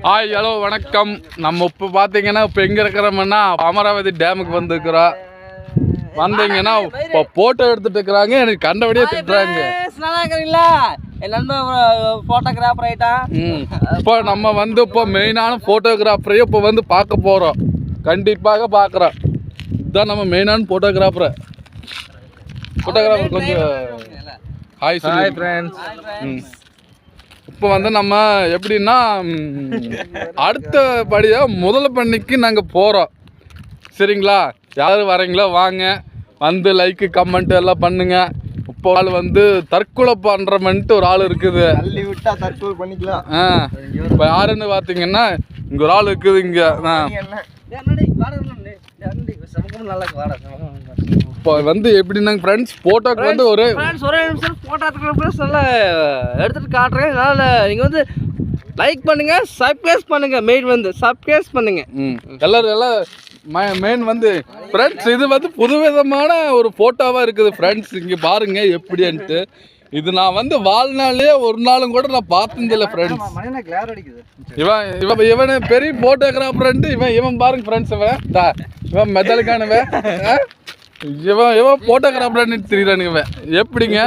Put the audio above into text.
Hi hello வணக்கம். நம்ம இப்போ பார்த்தீங்கன்னா இப்போ எங்கே இருக்கிறோம்னா அமராவதி டேமுக்கு வந்துருக்குறோம். வந்தீங்கன்னா இப்போ ஃபோட்டோ எடுத்துட்டு இருக்கிறாங்க. எனக்கு கண்டபடியே திட்டுறாங்க. நல்லா இருக்கிறீங்களா? ஃபோட்டோகிராஃபர் ஆகிட்டா. இப்போ நம்ம வந்து இப்போ மெயினான ஃபோட்டோகிராஃபரையும் இப்போ வந்து பார்க்க போகிறோம். கண்டிப்பாக பார்க்குறோம். இதுதான் நம்ம மெயினான ஃபோட்டோகிராஃபர் கொஞ்சம் ஹாய் ஹாய் ஃப்ரெண்ட்ஸ். இப்போ வந்து நம்ம எப்படின்னா அடுத்தபடியாக முதல் பண்ணிக்கு நாங்கள் போகிறோம். சரிங்களா? யாரும் வரீங்களோ வாங்க, வந்து லைக்கு கமெண்ட் எல்லாம் பண்ணுங்க. இப்போ ஆள் வந்து தற்கொலை பண்ணுறமென்ட்டு ஒரு ஆள் இருக்குது. தள்ளி விட்டா தற்கொலை பண்ணிக்கலாம். இப்போ யாருன்னு பார்த்தீங்கன்னா இங்கே ஒரு ஆள் இருக்குது. இங்கே இப்போ வந்து எப்படின்னாங்க ஃப்ரெண்ட்ஸ், ஃபோட்டோக்கு வந்து ஒரே நிமிஷம் ஃபோட்டோ நல்லா எடுத்துகிட்டு காட்டுறேன். அதனால் நீங்கள் வந்து லைக் பண்ணுங்கள், சப்ஸ்கிரைப் பண்ணுங்கள். மெயின் வந்து சப்ஸ்கிரைப் பண்ணுங்கள். எல்லாம் மெயின் வந்து ஃப்ரெண்ட்ஸ் இது வந்து புதுவிதமான ஒரு ஃபோட்டோவாக இருக்குது ஃப்ரெண்ட்ஸ். இங்கே பாருங்கள் எப்படின்ட்டு. இது நான் வந்து வாழ்நாளே ஒரு நாளும் கூட நான் பார்த்ததில்லை ஃப்ரெண்ட்ஸ். இவன் பெரிய ஃபோட்டோகிராஃபர்ன்ட்டு இவன் பாருங்க ஃப்ரெண்ட்ஸ். இவன் மெதலுக்கானவன். இவன் ஃபோட்டோகிராஃபர்ன்னு தெரியுறானுங்க. எப்படிங்க